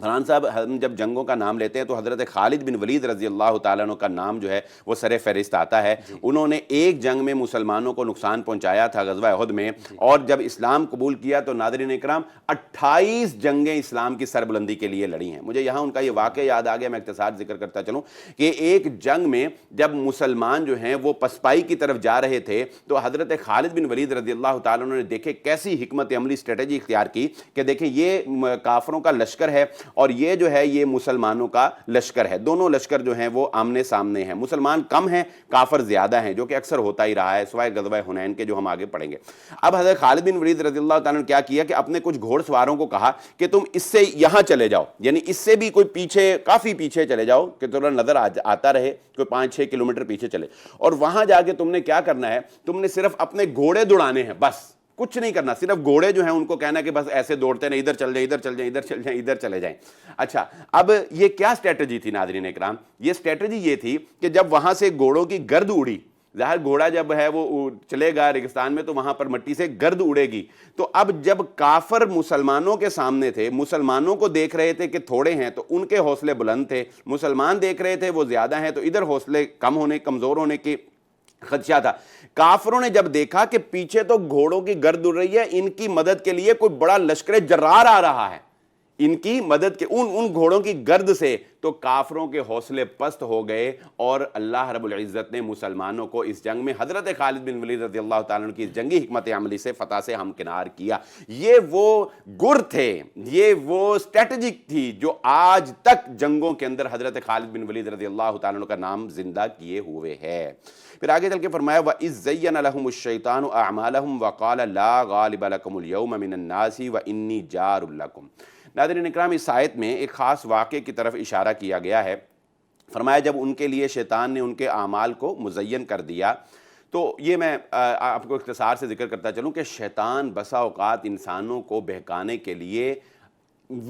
فرحان صاحب ہم جب جنگوں کا نام لیتے ہیں تو حضرت خالد بن ولید رضی اللہ تعالیٰ عنہ کا نام جو ہے وہ سر فہرست آتا ہے. انہوں نے ایک جنگ میں مسلمانوں کو نقصان پہنچایا تھا غزوہ احد میں, اور جب اسلام قبول کیا تو ناظرین اکرام 28 جنگیں اسلام کی سربلندی کے لیے لڑی ہیں. مجھے یہاں ان کا یہ واقعہ یاد آ گیا, میں اختصار ذکر کرتا چلوں کہ ایک جنگ میں جب مسلمان جو ہیں وہ پسپائی کی طرف جا رہے تھے تو حضرت خالد بن ولید رضی اللہ تعالیٰ عنہ نے دیکھے کیسی حکمت عملی اسٹریٹجی اختیار کی کہ دیکھیں یہ کافروں کا لشکر ہے اور یہ جو ہے یہ مسلمانوں کا لشکر ہے, دونوں لشکر جو ہیں وہ آمنے سامنے ہیں, مسلمان کم ہیں کافر زیادہ ہیں, جو کہ اکثر ہوتا ہی رہا ہے سوائے غزوہ حنین کے جو ہم آگے پڑھیں گے. اب حضرت خالد بن ولید رضی اللہ تعالیٰ نے کیا کیا کہ اپنے کچھ گھوڑ سواروں کو کہا کہ تم اس سے یہاں چلے جاؤ, یعنی اس سے بھی کوئی پیچھے کافی پیچھے چلے جاؤ کہ تھوڑا نظر آتا رہے, کوئی 5-6 کلومیٹر پیچھے چلے, اور وہاں جا کے تم نے کیا کرنا ہے, تم نے صرف اپنے گھوڑے دوڑانے ہیں, بس کچھ نہیں کرنا, صرف گھوڑے جو ہیں ان کو کہنا ہے کہ بس ایسے دوڑتے ہیں, ادھر چل جائیں ادھر چل جائیں ادھر چل جائیں ادھر چلے جائیں. اچھا اب یہ کیا اسٹریٹجی تھی ناظرین اکرام, یہ اسٹریٹجی یہ تھی کہ جب وہاں سے گھوڑوں کی گرد اڑی, ظاہر گھوڑا جب ہے وہ چلے گا ریگستان میں تو وہاں پر مٹی سے گرد اڑے گی, تو اب جب کافر مسلمانوں کے سامنے تھے, مسلمانوں کو دیکھ رہے تھے کہ تھوڑے ہیں تو ان کے حوصلے بلند تھے, مسلمان دیکھ رہے تھے وہ زیادہ ہیں تو ادھر حوصلے کم ہونے کمزور ہونے کی خدشہ تھا. کافروں نے جب دیکھا کہ پیچھے تو گھوڑوں کی گرد اڑ رہی ہے, ان کی مدد کے لیے کوئی بڑا لشکر جرار آ رہا ہے, ان کی مدد کے ان گھوڑوں کی گرد سے, تو کافروں کے حوصلے پست ہو گئے اور اللہ رب العزت نے مسلمانوں کو اس جنگ میں حضرت خالد بن ولید رضی اللہ تعالیٰ عنہ کی جنگی حکمت عملی سے فتح سے ہمکنار کیا. یہ وہ گر تھے, یہ وہ اسٹریٹجی تھی جو آج تک جنگوں کے اندر حضرت خالد بن ولید رضی اللہ تعالیٰ عنہ کا نام زندہ کیے ہوئے ہے. پھر آگے چل کے فرمایا وَإِذْ زَيَّنَ لَهُمُ الشَّيْطَانُ أَعْمَالَهُمْ وَقَالَ لَا غَالِبَ لَكُمُ الْيَوْمَ مِنَ النَّاسِ وَإِنِّي جَارٌ لَكُمْ. ناظرین اکرام اس آیت میں ایک خاص واقعے کی طرف اشارہ کیا گیا ہے. فرمایا جب ان کے لیے شیطان نے ان کے اعمال کو مزین کر دیا, تو یہ میں آپ کو اختصار سے ذکر کرتا چلوں کہ شیطان بسا اوقات انسانوں کو بہکانے کے لیے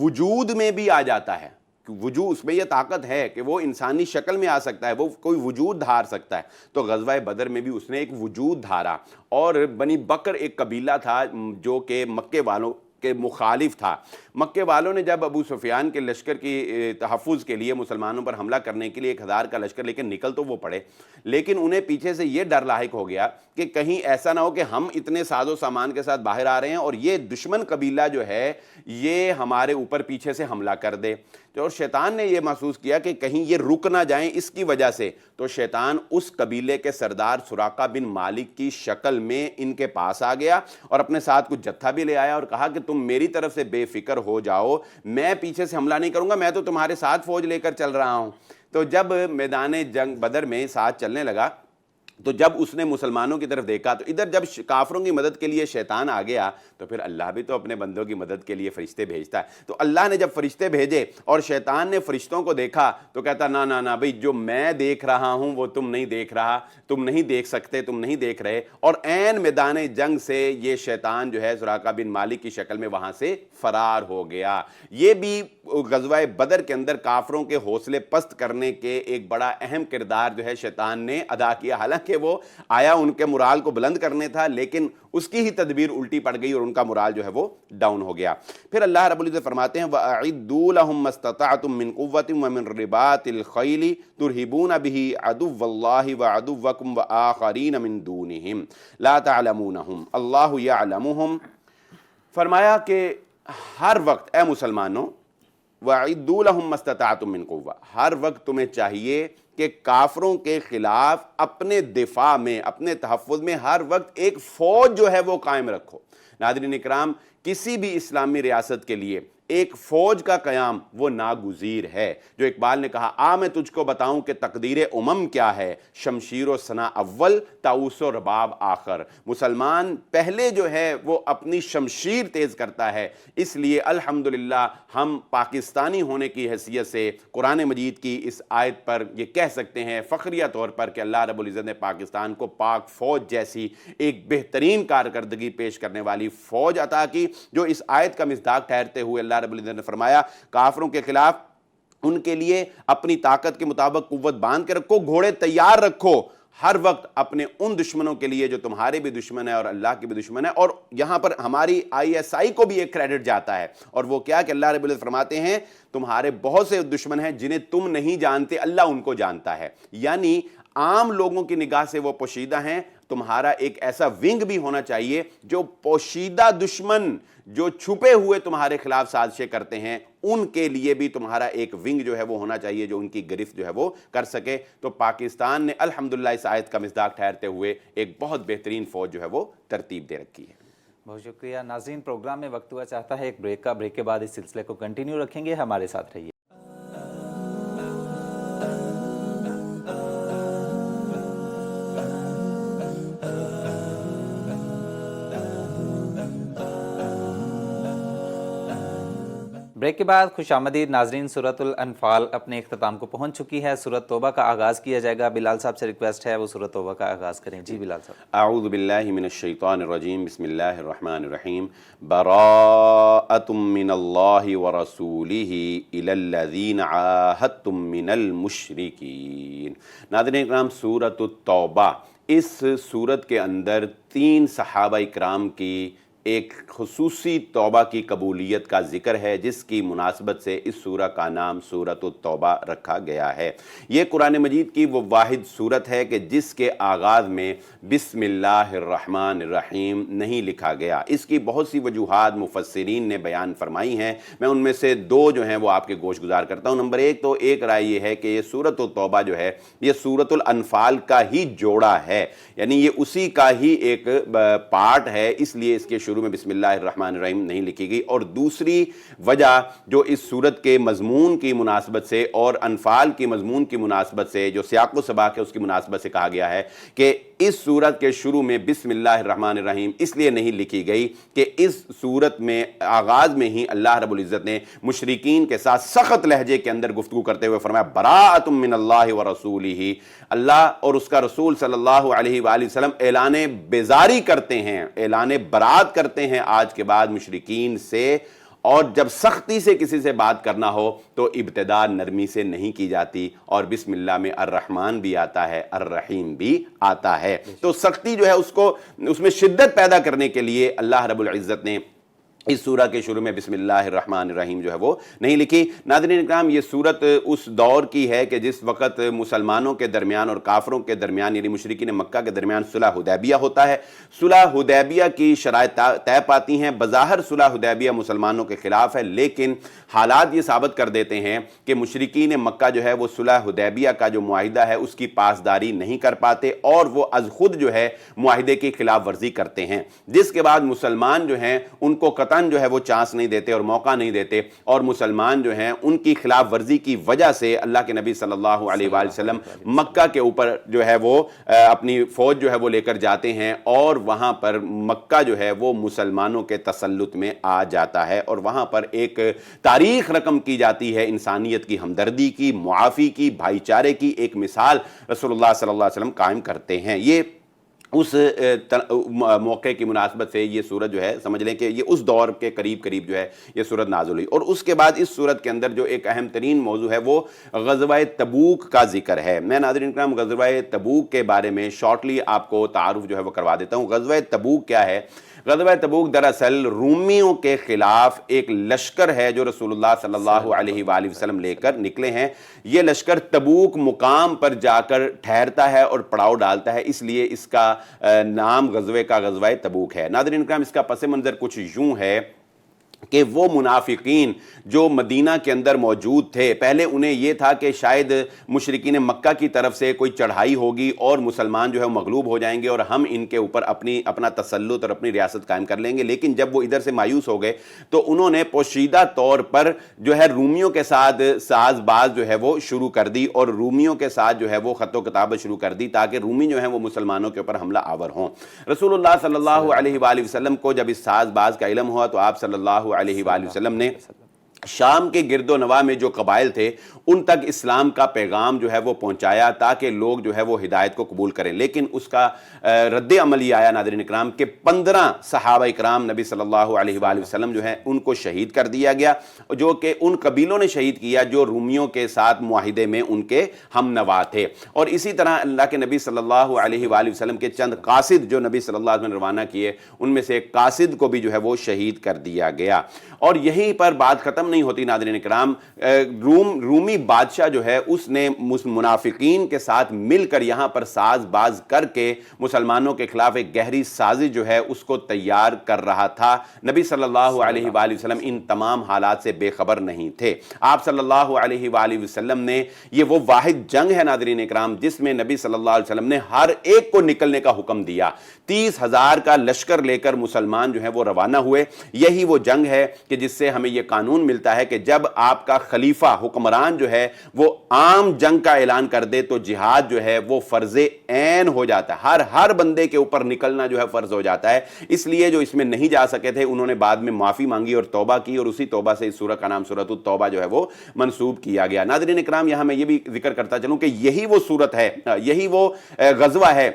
وجود میں بھی آ جاتا ہے, وجود اس میں یہ طاقت ہے کہ وہ انسانی شکل میں آ سکتا ہے, وہ کوئی وجود دھار سکتا ہے. تو غزوہ بدر میں بھی اس نے ایک وجود دھارا, اور بنی بکر ایک قبیلہ تھا جو کہ مکے والوں کے مخالف تھا. مکے والوں نے جب ابو سفیان کے لشکر کی تحفظ کے لیے مسلمانوں پر حملہ کرنے کے لیے 1000 کا لشکر لیکن نکل تو وہ پڑے, لیکن انہیں پیچھے سے یہ ڈر لاحق ہو گیا کہ کہیں ایسا نہ ہو کہ ہم اتنے ساز و سامان کے ساتھ باہر آ رہے ہیں اور یہ دشمن قبیلہ جو ہے یہ ہمارے اوپر پیچھے سے حملہ کر دے. اور شیطان نے یہ محسوس کیا کہ کہیں یہ رک نہ جائیں اس کی وجہ سے, تو شیطان اس قبیلے کے سردار سراقہ بن مالک کی شکل میں ان کے پاس آ گیا اور اپنے ساتھ کچھ جتھا بھی لے آیا اور کہا کہ تم میری طرف سے بے فکر ہو جاؤ, میں پیچھے سے حملہ نہیں کروں گا, میں تو تمہارے ساتھ فوج لے کر چل رہا ہوں. تو جب میدان جنگ بدر میں ساتھ چلنے لگا تو جب اس نے مسلمانوں کی طرف دیکھا تو ادھر جب کافروں کی مدد کے لیے شیطان آ گیا تو پھر اللہ بھی تو اپنے بندوں کی مدد کے لیے فرشتے بھیجتا ہے. تو اللہ نے جب فرشتے بھیجے اور شیطان نے فرشتوں کو دیکھا تو کہتا نا نا نا بھئی جو میں دیکھ رہا ہوں وہ تم نہیں دیکھ رہا, تم نہیں دیکھ سکتے, تم نہیں دیکھ رہے. اور عین میدان جنگ سے یہ شیطان جو ہے سراقہ بن مالک کی شکل میں وہاں سے فرار ہو گیا. یہ بھی غزوہ بدر کے اندر کافروں کے حوصلے پست کرنے کے ایک بڑا اہم کردار جو ہے شیطان نے ادا کیا. حالانکہ وہ آیا ان کے مرال کو بلند کرنے تھا, لیکن اس کی ہی تدبیر الٹی پڑ گئی اور ان کا مرال جو ہے وہ ڈاؤن ہو گیا. پھر اللہ رب العزت فرماتے ہیں وَأَعِدُّوا لَهُم مَّا اسْتَطَعْتُم مِّن قُوَّةٍ وَمِن رِّبَاطِ الْخَيْلِ تُرْهِبُونَ بِهِ عَدُوَّ اللَّهِ وَعَدُوَّكُمْ وَآخَرِينَ مِن دُونِهِمْ لَا تَعْلَمُونَهُمْ اللَّهُ يَعْلَمُهُمْ. فرمایا کہ ہر وقت اے مسلمانوں وَأَعِدُّوا لَهُم مَّا اسْتَطَعْتُم مِّن قُوَّةٍ, ہر وقت تمہیں چاہیے کہ کافروں کے خلاف اپنے دفاع میں, اپنے تحفظ میں ہر وقت ایک فوج جو ہے وہ قائم رکھو. ناظرین اکرام کسی بھی اسلامی ریاست کے لیے ایک فوج کا قیام وہ ناگزیر ہے. جو اقبال نے کہا آ میں تجھ کو بتاؤں کہ تقدیر امم کیا ہے, شمشیر و ثنا اول طاؤس و رباب آخر. مسلمان پہلے جو ہے وہ اپنی شمشیر تیز کرتا ہے, اس لیے الحمدللہ ہم پاکستانی ہونے کی حیثیت سے قرآن مجید کی اس آیت پر یہ کہہ سکتے ہیں فخریہ طور پر کہ اللہ رب العزت نے پاکستان کو پاک فوج جیسی ایک بہترین کارکردگی پیش کرنے والی فوج عطا کی, جو اس آیت کا مصداق ٹھہرتے ہوئے اللہ رب العزت نے فرمایا کافروں کے خلاف ان کے لیے اپنی طاقت کے مطابق قوت باندھ کے رکھو, گھوڑے تیار رکھو, ہر وقت اپنے ان دشمنوں کے لیے جو تمہارے بھی دشمن ہے اور اللہ کے بھی دشمن ہے. اور یہاں پر ہماری ISI کو بھی ایک کریڈٹ جاتا ہے, اور وہ کیا کہ اللہ رب العزت فرماتے ہیں تمہارے بہت سے دشمن ہیں جنہیں تم نہیں جانتے, اللہ ان کو جانتا ہے. یعنی عام لوگوں کی نگاہ سے وہ پوشیدہ ہیں, تمہارا ایک ایسا ونگ بھی ہونا چاہیے جو پوشیدہ دشمن جو چھپے ہوئے تمہارے خلاف سازشیں کرتے ہیں ان کے لیے بھی تمہارا ایک ونگ جو ہے وہ ہونا چاہیے جو ان کی گرفت جو ہے وہ کر سکے. تو پاکستان نے الحمدللہ اس آیت کا مصداق ٹھہرتے ہوئے ایک بہت بہترین فوج جو ہے وہ ترتیب دے رکھی ہے. بہت شکریہ ناظرین. پروگرام میں وقت ہوا چاہتا ہے ایک بریک کا. بریک کے بعد اس سلسلے کو کنٹینیو رکھیں گے, ہمارے ساتھ رہیے. بریک کے بعد خوش آمدید ناظرین. سورۃ الانفال اپنے اختتام کو پہنچ چکی ہے. سورۃ توبہ کا آغاز کیا جائے گا. بلال صاحب سے ریکویسٹ ہے وہ سورۃ توبہ کا آغاز کریں. جی بلال صاحب. اعوذ باللہ من الشیطان الرجیم, بسم اللہ الرحمن الرحیم. براءۃ من اللہ ورسولہ الی الذین عاہدتم من المشرکین. ناظرین اکرام, سورۃ التوبہ, اس سورت کے اندر 3 صحابہ اکرام کی ایک خصوصی توبہ کی قبولیت کا ذکر ہے جس کی مناسبت سے اس سورہ کا نام سورۃ التوبہ رکھا گیا ہے. یہ قرآن مجید کی وہ واحد سورت ہے کہ جس کے آغاز میں بسم اللہ الرحمن الرحیم نہیں لکھا گیا. اس کی بہت سی وجوہات مفسرین نے بیان فرمائی ہیں, میں ان میں سے 2 جو ہیں وہ آپ کے گوش گزار کرتا ہوں. نمبر 1 تو ایک رائے یہ ہے کہ یہ سورۃ التوبہ جو ہے یہ سورۃ الانفال کا ہی جوڑا ہے, یعنی یہ اسی کا ہی ایک پارٹ ہے, اس لیے اس کے شروع میں بسم اللہ الرحمن الرحیم نہیں لکھی گئی. اور دوسری وجہ جو اس سورت کے مضمون کی مناسبت سے اور انفال کی مضمون کی مناسبت سے جو سیاق و سباق ہے اس کی مناسبت سے کہا گیا ہے کہ اس سورت کے شروع میں بسم اللہ الرحمن الرحیم اس لیے نہیں لکھی گئی کہ اس سورت میں آغاز میں ہی اللہ رب العزت نے مشرکین کے ساتھ سخت لہجے کے اندر گفتگو کرتے ہوئے فرمایا براءۃ من اللہ ورسولہ, اللہ اور اس کا رسول صلی اللہ علیہ وآلہ وسلم اعلان بیزاری کرتے ہیں, اعلان برات کرتے ہیں آج کے بعد مشرکین سے. اور جب سختی سے کسی سے بات کرنا ہو تو ابتدا نرمی سے نہیں کی جاتی, اور بسم اللہ میں الرحمن بھی آتا ہے الرحیم بھی آتا ہے. تو سختی جو ہے اس میں شدت پیدا کرنے کے لیے اللہ رب العزت نے اس سورہ کے شروع میں بسم اللہ الرحمن الرحیم جو ہے وہ نہیں لکھی. ناظرین اکرام, یہ سورت اس دور کی ہے کہ جس وقت مسلمانوں کے درمیان اور کافروں کے درمیان یعنی مشرکین مکہ کے درمیان صلح حدیبیہ ہوتا ہے. صلح حدیبیہ کی شرائط طے پاتی ہیں. بظاہر صلح حدیبیہ مسلمانوں کے خلاف ہے, لیکن حالات یہ ثابت کر دیتے ہیں کہ مشرکین مکہ جو ہے وہ صلح حدیبیہ کا جو معاہدہ ہے اس کی پاسداری نہیں کر پاتے اور وہ از خود جو ہے معاہدے کی خلاف ورزی کرتے ہیں, جس کے بعد مسلمان جو ہیں ان کو قطعاً جو ہے وہ چانس نہیں دیتے اور موقع نہیں دیتے, اور مسلمان جو ہیں ان کی خلاف ورزی کی وجہ سے اللہ کے نبی صلی اللہ علیہ وآلہ وسلم مکہ کے اوپر جو ہے وہ اپنی فوج جو ہے وہ لے کر جاتے ہیں, اور وہاں پر مکہ جو ہے وہ مسلمانوں کے تسلط میں آ جاتا ہے, اور وہاں پر ایک تاریخ رقم کی جاتی ہے انسانیت کی ہمدردی کی, معافی کی, بھائی چارے کی ایک مثال رسول اللہ صلی اللہ علیہ وسلم قائم کرتے ہیں. یہ اس موقع کی مناسبت سے یہ سورت جو ہے سمجھ لیں کہ یہ اس دور کے قریب جو ہے یہ سورت نازل ہوئی. اور اس کے بعد اس سورت کے اندر جو ایک اہم ترین موضوع ہے وہ غزوہ تبوک کا ذکر ہے. میں ناظرین اکرام غزوہ تبوک کے بارے میں شارٹلی آپ کو تعارف جو ہے وہ کروا دیتا ہوں. غزوہ تبوک کیا ہے؟ غزوہ تبوک دراصل رومیوں کے خلاف ایک لشکر ہے جو رسول اللہ صلی اللہ علیہ وآلہ وسلم لے کر نکلے ہیں. یہ لشکر تبوک مقام پر جا کر ٹھہرتا ہے اور پڑاؤ ڈالتا ہے, اس لیے اس کا نام غزوے کا غزوہ تبوک ہے. ناظرین اکرام, اس کا پس منظر کچھ یوں ہے کہ وہ منافقین جو مدینہ کے اندر موجود تھے, پہلے انہیں یہ تھا کہ شاید مشرکین مکہ کی طرف سے کوئی چڑھائی ہوگی اور مسلمان جو ہے مغلوب ہو جائیں گے اور ہم ان کے اوپر اپنا تسلط اور اپنی ریاست قائم کر لیں گے. لیکن جب وہ ادھر سے مایوس ہو گئے تو انہوں نے پوشیدہ طور پر جو ہے رومیوں کے ساتھ ساز باز جو ہے وہ شروع کر دی, اور رومیوں کے ساتھ جو ہے وہ خط و کتابت شروع کر دی تاکہ رومی جو ہیں وہ مسلمانوں کے اوپر حملہ آور ہوں. رسول اللہ صلی اللہ علیہ وآلہ وسلم کو جب اس ساز باز کا علم ہوا تو آپ صلی اللہ علیہ وآلہ وسلم نے شام کے گرد و نواح میں جو قبائل تھے ان تک اسلام کا پیغام جو ہے وہ پہنچایا تاکہ لوگ جو ہے وہ ہدایت کو قبول کریں، لیکن اس کا رد عمل یہ آیا ناظرین اکرام کہ 15 صحابہ اکرام نبی صلی اللہ علیہ وآلہ وسلم جو ہیں ان کو شہید کر دیا گیا، جو کہ ان قبیلوں نے شہید کیا جو رومیوں کے ساتھ معاہدے میں ان کے ہم نوا تھے۔ اور اسی طرح اللہ کے نبی صلی اللہ علیہ وآلہ وسلم کے چند قاصد جو نبی صلی اللہ علیہ وسلم نے روانہ کیے، ان میں سے ایک قاصد کو بھی جو ہے وہ شہید کر دیا گیا۔ اور یہیں پر بات ختم نہیں ہوتی ناظرین اکرام، رومی بادشاہ جو ہے اس نے منافقین کے ساتھ مل کر یہاں پر ساز باز کر کے مسلمانوں کے خلاف ایک گہری سازش جو ہے اس کو تیار کر رہا تھا۔ نبی صلی اللہ علیہ وآلہ وسلم ان تمام حالات سے بے خبر نہیں تھے۔ آپ صلی اللہ علیہ وآلہ وسلم نے یہ وہ واحد جنگ ہے ناظرین اکرام جس میں نبی صلی اللہ علیہ وسلم نے ہر ایک کو نکلنے کا حکم دیا۔ 30,000 کا لشکر لے کر مسلمان جو ہیں وہ روانہ ہوئے۔ یہی وہ جنگ ہے کہ جس سے ہمیں یہ قانون ملتا ہے کہ جب آپ کا خلیفہ حکمران جو ہے وہ عام جنگ کا اعلان کر دے تو جہاد جو ہے وہ فرض عین ہو جاتا ہے، ہر بندے کے اوپر نکلنا جو ہے فرض ہو جاتا ہے۔ اس لیے جو اس میں نہیں جا سکے تھے انہوں نے بعد میں معافی مانگی اور توبہ کی، اور اسی توبہ سے اس سورہ کا نام سورۃ التوبہ جو ہے وہ منسوب کیا گیا۔ ناظرین اکرام یہاں میں یہ بھی ذکر کرتا چلوں کہ یہی وہ صورت ہے، یہی وہ غزوہ ہے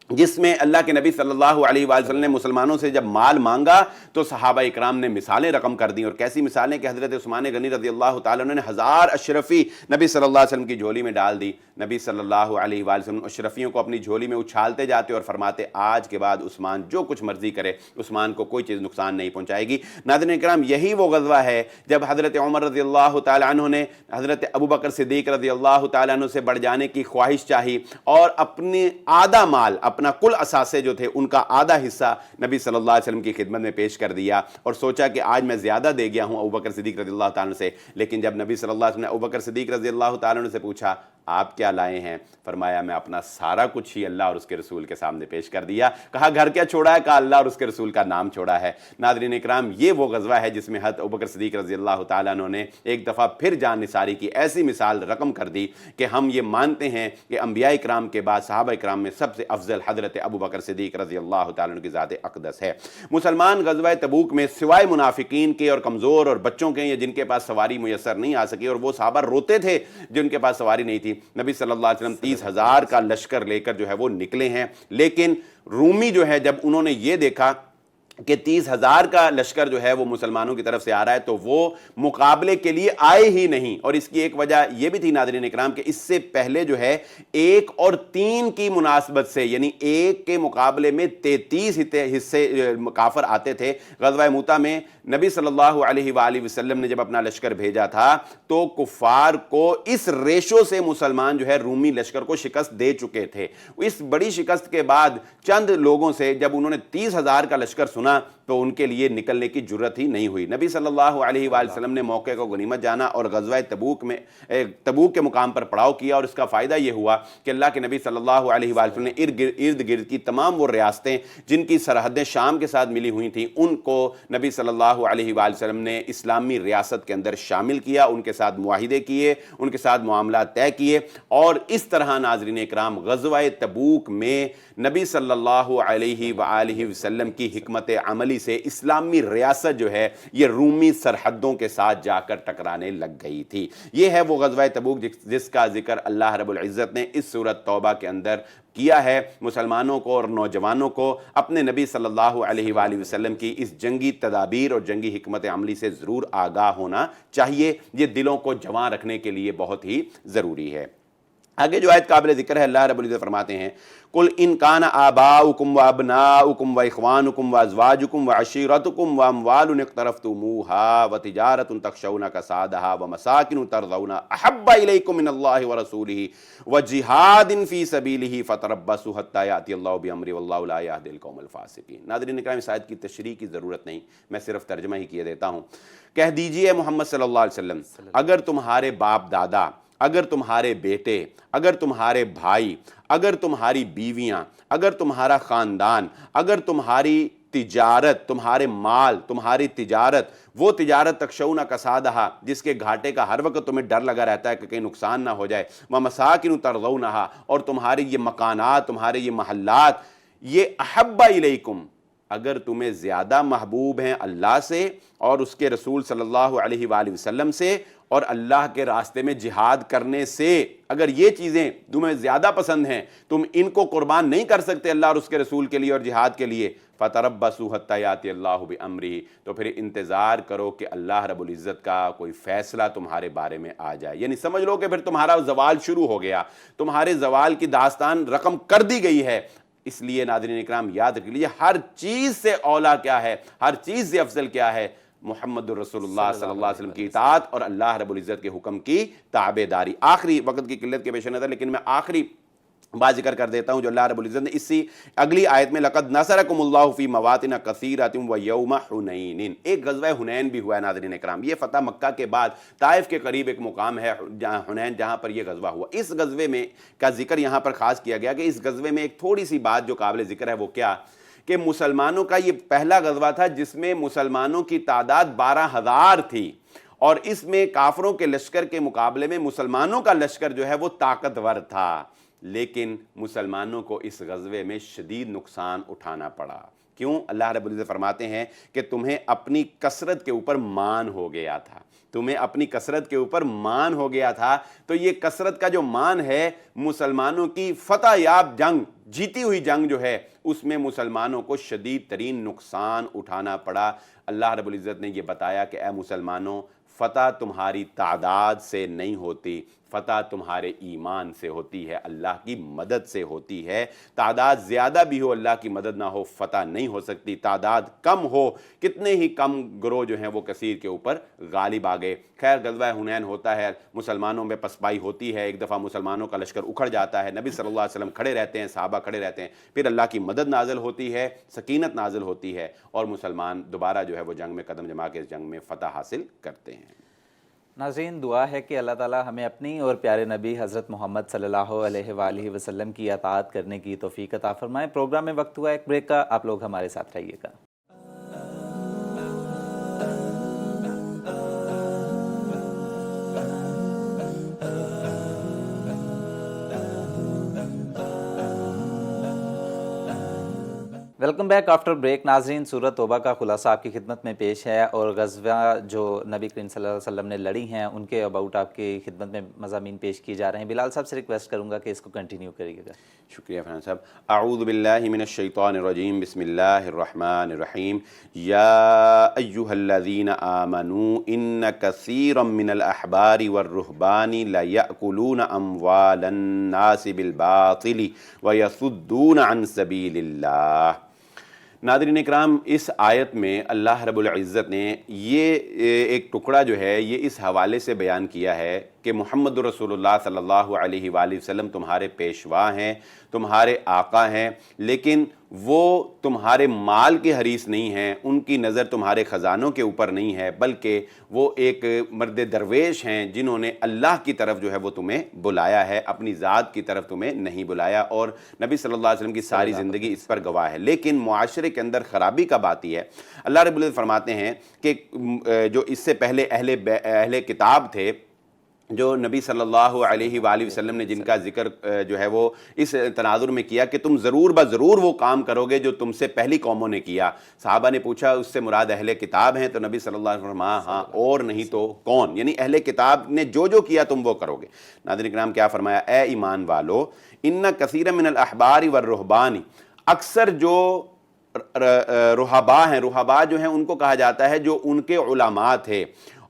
جس میں اللہ کے نبی صلی اللہ علیہ وآلہ وسلم نے مسلمانوں سے جب مال مانگا تو صحابہ اکرام نے مثالیں رقم کر دیں، اور کیسی مثالیں کہ حضرت عثمان غنی رضی اللہ تعالیٰ عنہ نے 1000 اشرفی نبی صلی اللہ علیہ وسلم کی جھولی میں ڈال دی۔ نبی صلی اللہ علیہ وآلہ وسلم اشرفیوں کو اپنی جھولی میں اچھالتے جاتے اور فرماتے آج کے بعد عثمان جو کچھ مرضی کرے، عثمان کو کوئی چیز نقصان نہیں پہنچائے گی۔ ناظرین اکرام یہی وہ غزوہ ہے جب حضرت عمر رضی اللہ تعالیٰ عنہ نے حضرت ابو بکر صدیق رضی اللہ تعالیٰ عنہ سے بڑھ جانے کی خواہش چاہی اور اپنی آدھا مال، اپنا کل اثاثے جو تھے ان کا آدھا حصہ نبی صلی اللہ علیہ وسلم کی خدمت میں پیش کر دیا، اور سوچا کہ آج میں زیادہ دے گیا ہوں ابو بکر صدیق رضی اللہ تعالیٰ عنہ سے۔ لیکن جب نبی صلی اللہ علیہ وسلم نے ابو بکر صدیق رضی اللہ تعالیٰ عنہ سے پوچھا آپ کیا لائے ہیں، فرمایا میں اپنا سارا کچھ ہی اللہ اور اس کے رسول کے سامنے پیش کر دیا۔ کہا گھر کیا چھوڑا ہے، کہا اللہ اور اس کے رسول کا نام چھوڑا ہے۔ ناظرین اکرام یہ وہ غزوہ ہے جس میں حضرت ابوبکر صدیق رضی اللہ تعالیٰ عنہ نے ایک دفعہ پھر جان نثاری کی ایسی مثال رقم کر دی کہ ہم یہ مانتے ہیں کہ انبیاء اکرام کے بعد صحابہ اکرام میں سب سے افضل حضرت ابوبکر صدیق رضی اللہ تعالیٰ عنہ کی ذات اقدس ہے۔ مسلمان غزوہ تبوک میں سوائے منافقین کے اور کمزور اور بچوں کے یا جن کے پاس سواری میسر نہیں آ سکی، اور وہ صحابہ روتے تھے جن کے پاس سواری نہیں تھی، نبی صلی اللہ علیہ وسلم 30,000 کا لشکر لے کر جو ہے وہ نکلے ہیں۔ لیکن رومی جو ہے جب انہوں نے یہ دیکھا کہ 30,000 کا لشکر جو ہے وہ مسلمانوں کی طرف سے آ رہا ہے تو وہ مقابلے کے لیے آئے ہی نہیں، اور اس کی ایک وجہ یہ بھی تھی ناظرین اکرام کہ اس سے پہلے جو ہے 1 اور 3 کی مناسبت سے، یعنی 1 کے مقابلے میں 33 حصے کافر آتے تھے۔ غزوہ موتا میں نبی صلی اللہ علیہ وآلہ وسلم نے جب اپنا لشکر بھیجا تھا تو کفار کو اس ریشو سے مسلمان جو ہے رومی لشکر کو شکست دے چکے تھے۔ اس بڑی شکست کے بعد چند لوگوں سے جب انہوں نے 30,000 کا لشکر سنا تو ان کے لیے نکلنے کی جرت ہی نہیں ہوئی۔ نبی صلی اللہ علیہ وآلہ وسلم نے موقع کو غنیمت جانا اور غزوہ تبوک کے مقام پر پڑاؤ کیا، اور اس کا فائدہ یہ ہوا کہ اللہ کے نبی صلی اللہ علیہ وآلہ وسلم نے ارد گرد کی تمام وہ ریاستیں جن کی سرحدیں شام کے ساتھ ملی ہوئی تھیں ان کو نبی صلی اللہ علیہ وآلہ وسلم نے اسلامی ریاست کے اندر شامل کیا، ان کے ساتھ معاہدے کیے، ان کے ساتھ معاملات طے کیے، اور اس طرح ناظرین اکرام غزوہ تبوک میں نبی صلی اللہ علیہ وآلہ وسلم کی حکمت عملی سے اسلامی ریاست جو ہے یہ رومی سرحدوں کے ساتھ جا کر ٹکرانے لگ گئی تھی۔ یہ ہے وہ غزوہ تبوک جس کا ذکر اللہ رب العزت نے اس سورۃ توبہ کے اندر کیا ہے۔ مسلمانوں کو اور نوجوانوں کو اپنے نبی صلی اللہ علیہ وآلہ وسلم کی اس جنگی تدابیر اور جنگی حکمت عملی سے ضرور آگاہ ہونا چاہیے، یہ دلوں کو جواں رکھنے کے لیے بہت ہی ضروری ہے۔ آگے جو آیت قابل ذکر ہے اللہ رب العزت فرماتے ہیں قُلْ إِنْ كَانَ آبَاؤُكُمْ وَأَبْنَاؤُكُمْ وَإِخْوَانُكُمْ وَأَزْوَاجُكُمْ وَعَشِيرَتُكُمْ وَأَمْوَالٌ اقْتَرَفْتُمُوهَا وَتِجَارَةٌ تَخْشَوْنَ كَسَادَهَا وَمَسَاكِنُ تَرْضَوْنَهَا أَحَبَّ إِلَيْكُم مِّنَ اللَّهِ وَرَسُولِهِ وَجِهَادٍ فِي سَبِيلِهِ فَتَرَبَّصُوا حَتَّىٰ يَأْتِيَ اللَّهُ بِأَمْرِهِ وَاللَّهُ لَا يَهْدِي الْقَوْمَ الْفَاسِقِينَ۔ ناظرین اکرام اس آیت کی تشریح کی ضرورت نہیں، میں صرف ترجمہ ہی کیے دیتا ہوں۔ کہہ دیجئے محمد صلی اللہ علیہ وسلم اگر تمہارے باپ دادا، اگر تمہارے بیٹے، اگر تمہارے بھائی، اگر تمہاری بیویاں، اگر تمہارا خاندان، اگر تمہاری تجارت، تمہارے مال، تمہاری تجارت، وہ تجارت تخشون کسادہا جس کے گھاٹے کا ہر وقت تمہیں ڈر لگا رہتا ہے کہ کہیں نقصان نہ ہو جائے، ومساکن ترضونہا اور تمہارے یہ مکانات، تمہارے یہ محلات، یہ احب الیکم اگر تمہیں زیادہ محبوب ہیں اللہ سے اور اس کے رسول صلی اللہ علیہ وآلہ وسلم سے اور اللہ کے راستے میں جہاد کرنے سے، اگر یہ چیزیں تمہیں زیادہ پسند ہیں، تم ان کو قربان نہیں کر سکتے اللہ اور اس کے رسول کے لیے اور جہاد کے لیے، فَتَرَبَّصُوا حَتَّىٰ يَأْتِيَ اللَّهُ بِأَمْرِهِ، تو پھر انتظار کرو کہ اللہ رب العزت کا کوئی فیصلہ تمہارے بارے میں آ جائے. یعنی سمجھ لو کہ پھر تمہارا زوال شروع ہو گیا، تمہارے زوال کی داستان رقم کر دی گئی ہے. اس لیے ناظرین اکرام یاد رکھ لیجیے، ہر چیز سے اولا کیا ہے، ہر چیز سے افضل کیا ہے؟ محمد الرسول اللہ صلی اللہ علیہ وسلم کی اطاعت اور اللہ رب العزت کے حکم کی تابعداری. آخری وقت کی قلت کے پیش نظر لیکن میں آخری بات ذکر کر دیتا ہوں جو اللہ رب العزت نے اسی اگلی آیت میں لقد نصرکم اللہ فی مواطن کثیرۃ ویوم حنین، ایک غزوہ حنین بھی ہوا ہے ناظرین اکرام. یہ فتح مکہ کے بعد طائف کے قریب ایک مقام ہے حنین جہاں پر یہ غزوہ ہوا. اس غزوے میں کا ذکر یہاں پر خاص کیا گیا کہ اس غزوے میں ایک تھوڑی سی بات جو قابل ذکر ہے وہ کیا کہ مسلمانوں کا یہ پہلا غزوہ تھا جس میں مسلمانوں کی تعداد 12,000 تھی، اور اس میں کافروں کے لشکر کے مقابلے میں مسلمانوں کا لشکر جو ہے وہ طاقتور تھا. لیکن مسلمانوں کو اس غزوے میں شدید نقصان اٹھانا پڑا. کیوں؟ اللہ رب العزت فرماتے ہیں کہ تمہیں اپنی کثرت کے اوپر مان ہو گیا تھا، تمہیں اپنی کثرت کے اوپر مان ہو گیا تھا. تو یہ کثرت کا جو مان ہے، مسلمانوں کی فتح یاب جنگ، جیتی ہوئی جنگ جو ہے، اس میں مسلمانوں کو شدید ترین نقصان اٹھانا پڑا. اللہ رب العزت نے یہ بتایا کہ اے مسلمانوں، فتح تمہاری تعداد سے نہیں ہوتی، فتح تمہارے ایمان سے ہوتی ہے، اللہ کی مدد سے ہوتی ہے. تعداد زیادہ بھی ہو، اللہ کی مدد نہ ہو، فتح نہیں ہو سکتی. تعداد کم ہو، کتنے ہی کم گروہ جو ہیں وہ کثیر کے اوپر غالب آ گئے. خیر غزوہ حنین ہوتا ہے، مسلمانوں میں پسپائی ہوتی ہے، ایک دفعہ مسلمانوں کا لشکر اکھڑ جاتا ہے، نبی صلی اللہ علیہ وسلم کھڑے رہتے ہیں، صحابہ کھڑے رہتے ہیں، پھر اللہ کی مدد نازل ہوتی ہے، سکینت نازل ہوتی ہے، اور مسلمان دوبارہ جو ہے وہ جنگ میں قدم جما کے اس جنگ میں فتح حاصل کرتے ہیں. ناظرین دعا ہے کہ اللہ تعالی ہمیں اپنی اور پیارے نبی حضرت محمد صلی اللہ علیہ وآلہ وسلم کی اطاعت کرنے کی توفیق عطا فرمائے. پروگرام میں وقت ہوا ایک بریک کا، آپ لوگ ہمارے ساتھ رہیے گا. Welcome back after break. ناظرین سورۃ توبہ کا خلاصہ آپ کی خدمت میں پیش ہے، اور غزوہ جو نبی کریم صلی اللہ علیہ وسلم نے لڑی ہیں ان کے اباؤٹ آپ کی خدمت میں مضامین پیش کیے جا رہے ہیں. بلال صاحب سے ریکویسٹ کروں گا کہ اس کو کنٹینیو کریے گا. شکریہ فرحان صاحب. اعوذ باللہ من الشیطان الرجیم، بسم اللہ الرحمن الرحیم. یا ایہا الذین آمنوا ان کثیرا من الاحبار والرہبان لیأکلون اموال الناس بالباطل ویصدون عن سبیل اللہ. ناظرین اکرام، اس آیت میں اللہ رب العزت نے یہ ایک ٹکڑا جو ہے یہ اس حوالے سے بیان کیا ہے کہ محمد رسول اللہ صلی اللہ علیہ وآلہ وسلم تمہارے پیشوا ہیں، تمہارے آقا ہیں، لیکن وہ تمہارے مال کے حریص نہیں ہیں، ان کی نظر تمہارے خزانوں کے اوپر نہیں ہے، بلکہ وہ ایک مرد درویش ہیں جنہوں نے اللہ کی طرف جو ہے وہ تمہیں بلایا ہے، اپنی ذات کی طرف تمہیں نہیں بلایا. اور نبی صلی اللہ علیہ وسلم کی ساری زندگی اس پر گواہ ہے. لیکن معاشرے کے اندر خرابی کب آتی ہے؟ اللہ رب العزت فرماتے ہیں کہ جو اس سے پہلے اہل کتاب تھے، جو نبی صلی اللہ علیہ وآلہ وسلم نے جن کا ذکر جو ہے وہ اس تناظر میں کیا کہ تم ضرور بضرور وہ کام کرو گے جو تم سے پہلی قوموں نے کیا. صحابہ نے پوچھا اس سے مراد اہل کتاب ہیں؟ تو نبی صلی اللہ علیہ وسلم ہاں اور نہیں تو کون، یعنی اہل کتاب نے جو کیا تم وہ کرو گے. ناظرین کرام کیا فرمایا؟ اے ایمان والو، ان کثیر من الاحبار والرہبان، اکثر جو رہبا ہیں، رہبا جو ہیں ان کو کہا جاتا ہے جو ان کے علماء تھے،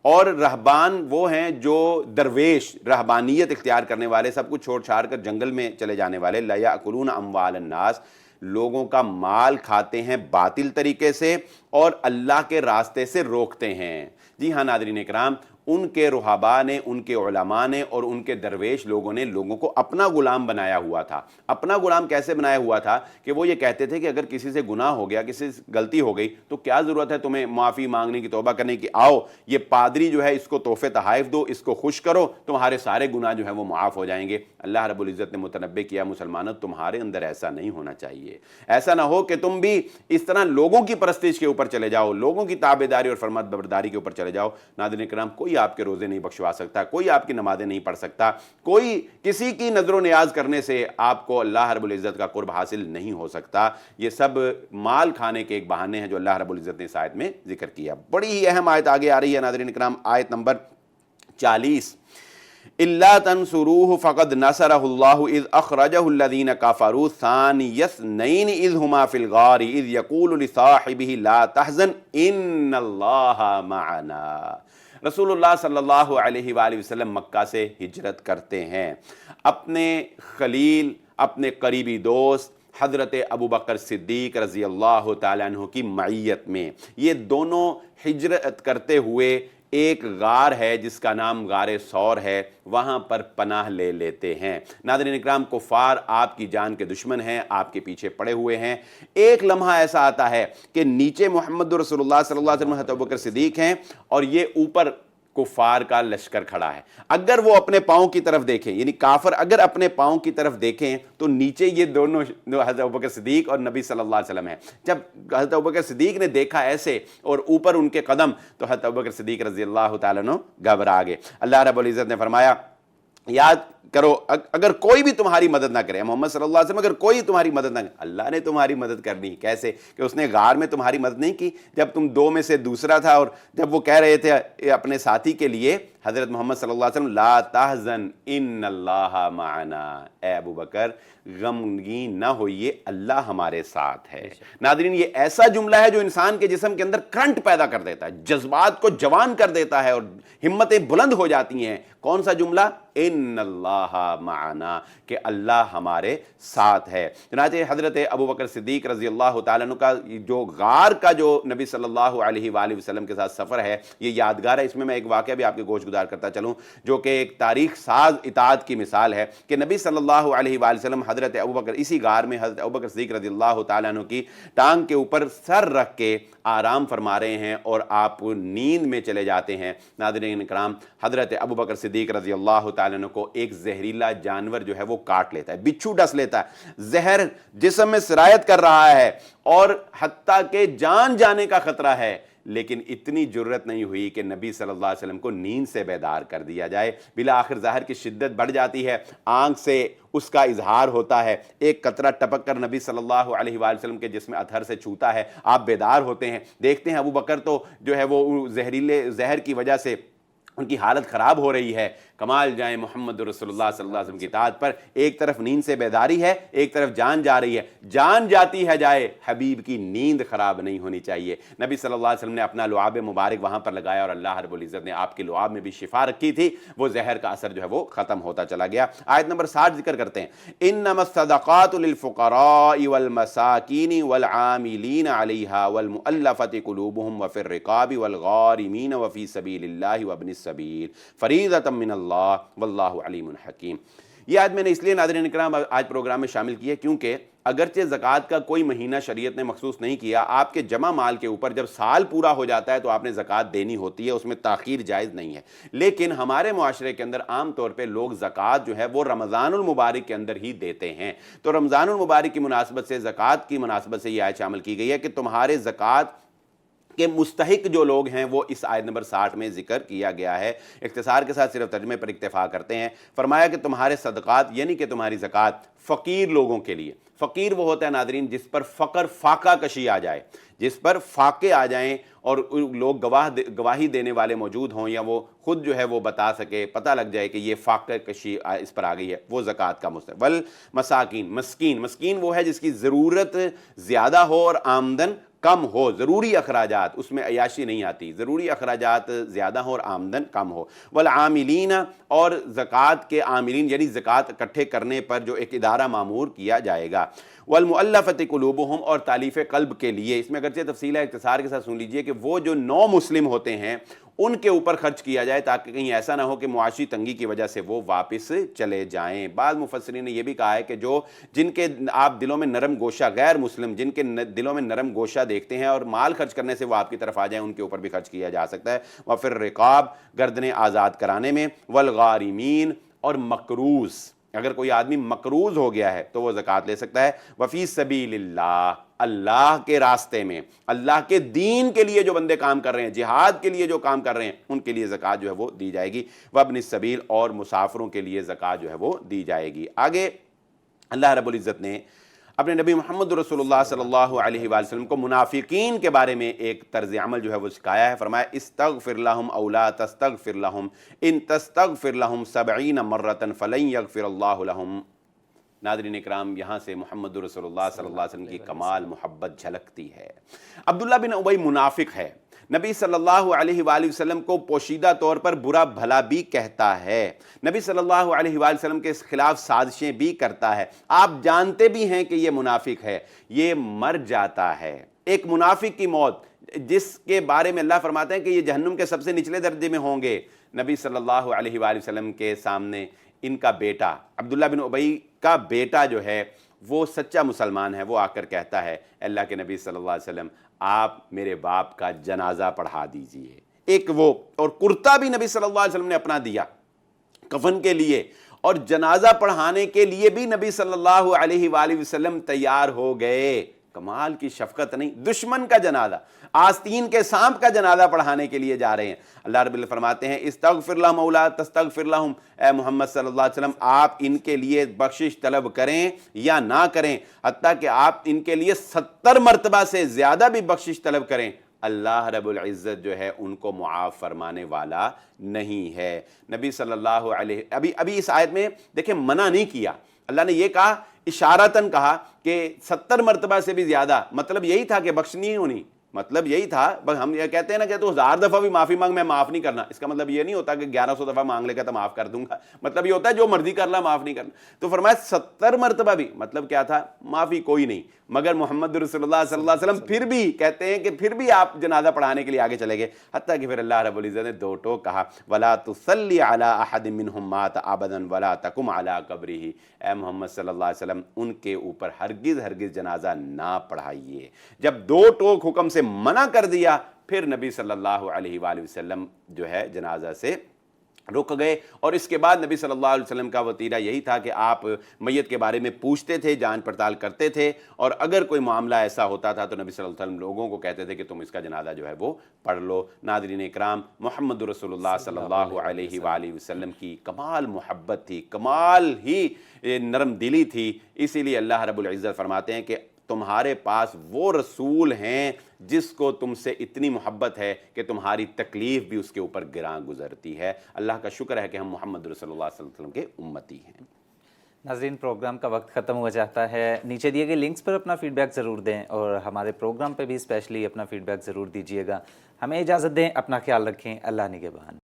اور رہبان وہ ہیں جو درویش، رہبانیت اختیار کرنے والے، سب کچھ چھوڑ چھاڑ کر جنگل میں چلے جانے والے. لیأکلون اموال الناس، لوگوں کا مال کھاتے ہیں باطل طریقے سے اور اللہ کے راستے سے روکتے ہیں. جی ہاں ناظرین اکرام، ان کے رہبا نے، ان کے علماء نے اور ان کے درویش لوگوں نے لوگوں کو اپنا غلام بنایا ہوا تھا. اپنا غلام کیسے بنایا ہوا تھا کہ وہ یہ کہتے تھے کہ اگر کسی سے گناہ ہو گیا، کسی سے غلطی ہو گئی تو کیا ضرورت ہے تمہیں معافی مانگنے کی، توبہ کرنے کی؟ آؤ یہ پادری جو ہے اس کو تحفے تحائف دو، اس کو خوش کرو، تمہارے سارے گناہ جو ہیں وہ معاف ہو جائیں گے. اللہ رب العزت نے متنبہ کیا مسلمانوں تمہارے اندر ایسا نہیں ہونا چاہیے. ایسا نہ ہو کہ تم بھی اس طرح لوگوں کی پرستش کے اوپر چلے جاؤ، لوگوں کی تابعداری اور فرمان برداری کے اوپر چلے جاؤ. ناظرین کرام، کوئی آپ کے روزے نہیں بخشوا سکتا، کوئی آپ کی نمازیں نہیں پڑھ سکتا، کوئی کسی کی نظر و نیاز کرنے سے آپ کو اللہ رب العزت کا قرب حاصل نہیں ہو سکتا۔ یہ سب مال کھانے کے ایک بہانے ہیں جو اللہ رب العزت نے اس آیت میں ذکر کیا۔ بڑی ہی اہم آیت آگے آ رہی ہے ناظرین کرام، آیت نمبر 40، إِلَّا تَنْصُرُوهُ فَقَدْ نَصَرَهُ اللَّهُ إِذْ أَخْرَجَهُ الَّذِينَ كَفَرُوا ثَانِيَ اثْنَيْنِ إِذْ هُمَا فِي الْغَارِ إِذْ يَقُولُ لِصَاحِبِهِ لَا تَحْزَنْ إِنَّ اللَّهَ مَعَنَا۔ رسول اللہ صلی اللہ علیہ وآلہ وسلم مکہ سے ہجرت کرتے ہیں، اپنے خلیل، اپنے قریبی دوست حضرت ابو بکر صدیق رضی اللہ تعالیٰ عنہ کی معیت میں یہ دونوں ہجرت کرتے ہوئے ایک غار ہے جس کا نام غار ثور ہے، وہاں پر پناہ لے لیتے ہیں۔ ناظرین اکرام، کفار آپ کی جان کے دشمن ہیں، آپ کے پیچھے پڑے ہوئے ہیں۔ ایک لمحہ ایسا آتا ہے کہ نیچے محمد رسول اللہ صلی اللہ علیہ وسلم حضرت ابوبکر صدیق ہیں اور یہ اوپر کفار کا لشکر کھڑا ہے۔ اگر وہ اپنے پاؤں کی طرف دیکھیں، یعنی کافر اگر اپنے پاؤں کی طرف دیکھیں تو نیچے یہ دونوں حضرت ابوبکر صدیق اور نبی صلی اللہ علیہ وسلم ہیں۔ جب حضرت ابوبکر صدیق نے دیکھا ایسے اور اوپر ان کے قدم، تو حضرت ابوبکر صدیق رضی اللہ تعالیٰ عنہ گھبرا گئے۔ اللہ رب العزت نے فرمایا، یاد کرو اگر کوئی بھی تمہاری مدد نہ کرے، محمد صلی اللہ علیہ وسلم اگر کوئی تمہاری مدد نہ کرے، اللہ نے تمہاری مدد کرنی۔ کیسے کہ اس نے غار میں تمہاری مدد نہیں کی جب تم دو میں سے دوسرا تھا، اور جب وہ کہہ رہے تھے اپنے ساتھی کے لیے حضرت محمد صلی اللہ علیہ وسلم، لا تحزن ان اللہ معنا، اے ابو بکر غمگین نہ ہوئیے، اللہ ہمارے ساتھ ہے۔ ناظرین، یہ ایسا جملہ ہے جو انسان کے جسم کے اندر کرنٹ پیدا کر دیتا ہے، جذبات کو جوان کر دیتا ہے اور ہمتیں بلند ہو جاتی ہیں۔ کون سا جملہ؟ ان اللہ معنا، کہ اللہ ہمارے ساتھ ہے۔ چنانچہ حضرت ابو بکر صدیق رضی اللہ تعالیٰ عنہ کا جو غار کا جو نبی صلی اللہ علیہ وآلہ وسلم کے ساتھ سفر ہے، یہ یادگار ہے۔ اس میں میں ایک واقعہ بھی آپ کے گوش گزار کرتا چلوں جو کہ ایک تاریخ ساز اطاعت کی مثال ہے، کہ نبی صلی اللہ علیہ وآلہ وسلم حضرت ابوبکر اسی غار میں حضرت ابوبکر صدیق رضی اللہ تعالیٰ عنہ کی ٹانگ کے اوپر سر رکھ کے آرام فرما رہے ہیں اور آپ نیند میں چلے جاتے ہیں۔ ناظرین کرام، حضرت ابوبکر صدیق رضی اللہ تعالیٰ عنہ کو ایک زہریلا جانور جو ہے وہ کاٹ لیتا ہے، بچھو ڈس لیتا ہے، زہر جسم میں سرایت کر رہا ہے اور حتیٰ کہ جان جانے کا خطرہ ہے، لیکن اتنی جرت نہیں ہوئی کہ نبی صلی اللہ علیہ وسلم کو نیند سے بیدار کر دیا جائے۔ بالآخر ظاہر کی شدت بڑھ جاتی ہے، آنکھ سے اس کا اظہار ہوتا ہے، ایک قطرہ ٹپک کر نبی صلی اللہ علیہ وآلہ وسلم کے جسم اطہر سے چھوتا ہے، آپ بیدار ہوتے ہیں، دیکھتے ہیں ابو بکر تو جو ہے وہ زہریلے زہر کی وجہ سے ان کی حالت خراب ہو رہی ہے۔ کمال جائیں محمد رسول اللہ صلی اللہ علیہ وسلم کی اطاعت پر، ایک طرف نیند سے بیداری ہے، ایک طرف جان جا رہی ہے، جان جاتی ہے جائے، حبیب کی نیند خراب نہیں ہونی چاہیے۔ نبی صلی اللہ علیہ وسلم نے اپنا لعاب مبارک وہاں پر لگایا اور اللہ رب العزت نے آپ کے لعاب میں بھی شفا رکھی تھی، وہ زہر کا اثر جو ہے وہ ختم ہوتا چلا گیا۔ آیت نمبر 60 ذکر کرتے ہیں، انما الصدقات للفقراء والمساکین والعاملین علیہا والمؤلفۃ قلوبہم وفی الرقاب والغارمین وفی سبیل اللہ وابن السبیل فریضۃ من اللہ واللہ علیم حکیم۔ یہ آیت میں نے اس لیے ناظرین اکرام آج پروگرام میں شامل کی ہے کیونکہ اگرچہ زکوٰۃ کا کوئی مہینہ شریعت نے مخصوص نہیں کیا، آپ کے جمع مال کے اوپر جب سال پورا ہو جاتا ہے تو آپ نے زکوٰۃ دینی ہوتی ہے، اس میں تاخیر جائز نہیں ہے۔ لیکن ہمارے معاشرے کے اندر عام طور پہ لوگ زکوٰۃ جو ہے وہ رمضان المبارک کے اندر ہی دیتے ہیں، تو رمضان المبارک کی مناسبت سے، زکوٰۃ کی مناسبت سے یہ آیت شامل کی گئی ہے کہ تمہارے زکوٰۃ کہ مستحق جو لوگ ہیں وہ اس آیت نمبر 60 میں ذکر کیا گیا ہے۔ اختصار کے ساتھ صرف ترجمے پر اکتفا کرتے ہیں۔ فرمایا کہ تمہارے صدقات یعنی کہ تمہاری زکوٰۃ فقیر لوگوں کے لیے، فقیر وہ ہوتا ہے ناظرین جس پر فقر فاقہ کشی آ جائے، جس پر فاقے آ جائیں اور لوگ گواہی دینے والے موجود ہوں یا وہ خود جو ہے وہ بتا سکے، پتہ لگ جائے کہ یہ فاقہ کشی اس پر آ گئی ہے، وہ زکوٰۃ کا مستحق۔ والمساکین، مسکین وہ ہے جس کی ضرورت زیادہ ہو اور آمدن کم ہو، ضروری اخراجات اس میں عیاشی نہیں آتی، ضروری اخراجات زیادہ ہو اور آمدن کم ہو۔ والعاملین، اور زکوٰۃ کے عاملین یعنی زکوٰۃ اکٹھے کرنے پر جو ایک ادارہ معمور کیا جائے گا۔ والمؤلفۃ قلوبہم، اور تالیف قلب کے لیے، اس میں اگرچہ تفصیل ہے، اختصار کے ساتھ سن لیجئے کہ وہ جو نو مسلم ہوتے ہیں ان کے اوپر خرچ کیا جائے تاکہ کہیں ایسا نہ ہو کہ معاشی تنگی کی وجہ سے وہ واپس چلے جائیں۔ بعض مفسرین نے یہ بھی کہا ہے کہ جن کے آپ دلوں میں نرم گوشہ، غیر مسلم جن کے دلوں میں نرم گوشہ دیکھتے ہیں اور مال خرچ کرنے سے وہ آپ کی طرف آ جائیں، ان کے اوپر بھی خرچ کیا جا سکتا ہے۔ وفی الرقاب، گردنیں آزاد کرانے میں۔ والغارمین، اور مقروض اگر کوئی آدمی مقروض ہو گیا ہے تو وہ زکوٰۃ لے سکتا ہے۔ وفی سبیل اللہ، اللہ کے راستے میں، اللہ کے دین کے لیے جو بندے کام کر رہے ہیں، جہاد کے لیے جو کام کر رہے ہیں، ان کے لیے زکوٰۃ جو ہے وہ دی جائے گی۔ وابن السبیل، اور مسافروں کے لیے زکوٰۃ جو ہے وہ دی جائے گی۔ آگے اللہ رب العزت نے اپنے نبی محمد رسول اللہ صلی اللہ علیہ وآلہ وسلم کو منافقین کے بارے میں ایک طرز عمل جو ہے وہ سکھایا ہے۔ فرمایا استغفر لهم او لا تستغفر لهم ان تستغفر لهم 70 مرة فلن يغفر اللہ لهم۔ ناظرین اکرام، یہاں سے محمد رسول اللہ صلی اللہ علیہ وسلم کی کمال محبت جھلکتی ہے۔ عبداللہ بن ابی منافق ہے، نبی صلی اللہ علیہ وآلہ وسلم کو پوشیدہ طور پر برا بھلا بھی کہتا ہے، نبی صلی اللہ علیہ وآلہ وسلم کے خلاف سازشیں بھی کرتا ہے، آپ جانتے بھی ہیں کہ یہ منافق ہے، یہ مر جاتا ہے۔ ایک منافق کی موت جس کے بارے میں اللہ فرماتے ہیں کہ یہ جہنم کے سب سے نچلے درجے میں ہوں گے، نبی صلی اللہ علیہ وآلہ وسلم کے سامنے ان کا بیٹا عبداللہ بن ابی کا بیٹا جو ہے وہ سچا مسلمان ہے، وہ آ کر کہتا ہے اللہ کے نبی صلی اللہ علیہ وسلم آپ میرے باپ کا جنازہ پڑھا دیجئے۔ ایک وہ اور کرتا بھی نبی صلی اللہ علیہ وسلم نے اپنا دیا کفن کے لیے، اور جنازہ پڑھانے کے لیے بھی نبی صلی اللہ علیہ وآلہ وسلم تیار ہو گئے۔ کمال کی شفقت نہیں، دشمن کا جنازہ، آستین کے سانپ کا جنازہ پڑھانے کے لیے جا رہے ہیں۔ اللہ رب العزت فرماتے ہیں استغفر لهم او لا تستغفر لهم، اے محمد صلی اللہ علیہ وسلم آپ ان کے لیے بخشش طلب کریں یا نہ کریں، حتیٰ کہ آپ ان کے لیے 70 مرتبہ سے زیادہ بھی بخشش طلب کریں، اللہ رب العزت جو ہے ان کو معاف فرمانے والا نہیں ہے۔ نبی صلی اللہ علیہ ابھی اس آیت میں دیکھیں منع نہیں کیا، اللہ نے یہ کہا اشارتاً کہا کہ 70 مرتبہ سے بھی زیادہ، مطلب یہی تھا کہ بخشنی ہونی، مطلب یہی تھا۔ بس ہم یہ کہتے ہیں نا کہ تو 1000 دفعہ بھی معافی مانگ، میں معاف نہیں کرنا، اس کا مطلب یہ نہیں ہوتا کہ 1100 دفعہ مانگ لے گا تو معاف کر دوں گا، مطلب یہ ہوتا ہے جو مرضی کر لا معاف نہیں کرنا۔ تو فرمایا 70 مرتبہ بھی، مطلب کیا تھا؟ معافی کوئی نہیں، مگر محمد رسول اللہ صلی اللہ علیہ وسلم پھر بھی کہتے ہیں کہ پھر بھی آپ جنازہ پڑھانے کے لیے آگے چلے گئے، حتیٰ کہ پھر اللہ رب العزت نے دو ٹوک کہا وَلَا تُصَلِّ عَلَىٰ أَحَدٍ مِّنْهُمْ مَاتَ أَبَدًا وَلَا تَقُمْ عَلَىٰ قَبْرِهِ، اے محمد صلی اللہ علیہ وسلم ان کے اوپر ہرگز ہرگز جنازہ نہ پڑھائیے۔ جب دو ٹوک حکم سے منع کر دیا، پھر نبی صلی اللہ علیہ وآلہ وسلم جو ہے جنازہ سے رک گئے۔ اور اس کے بعد نبی صلی اللہ علیہ وسلم کا وتیرہ یہی تھا کہ آپ میت کے بارے میں پوچھتے تھے، جانچ پڑتال کرتے تھے، اور اگر کوئی معاملہ ایسا ہوتا تھا تو نبی صلی اللہ علیہ وسلم لوگوں کو کہتے تھے کہ تم اس کا جنازہ جو ہے وہ پڑھ لو۔ ناظرین اکرام، محمد رسول اللہ صلی اللہ علیہ وآلہ وسلم کی کمال محبت تھی، کمال ہی نرم دلی تھی، اسی لیے اللہ رب العزت فرماتے ہیں کہ تمہارے پاس وہ رسول ہیں جس کو تم سے اتنی محبت ہے کہ تمہاری تکلیف بھی اس کے اوپر گراں گزرتی ہے۔ اللہ کا شکر ہے کہ ہم محمد رسول اللہ صلی اللہ علیہ وسلم کے امتی ہیں۔ ناظرین، پروگرام کا وقت ختم ہو جاتا ہے، نیچے دیے گئے لنکس پر اپنا فیڈ بیک ضرور دیں، اور ہمارے پروگرام پہ بھی اسپیشلی اپنا فیڈ بیک ضرور دیجیے گا۔ ہمیں اجازت دیں، اپنا خیال رکھیں، اللہ نگہبان۔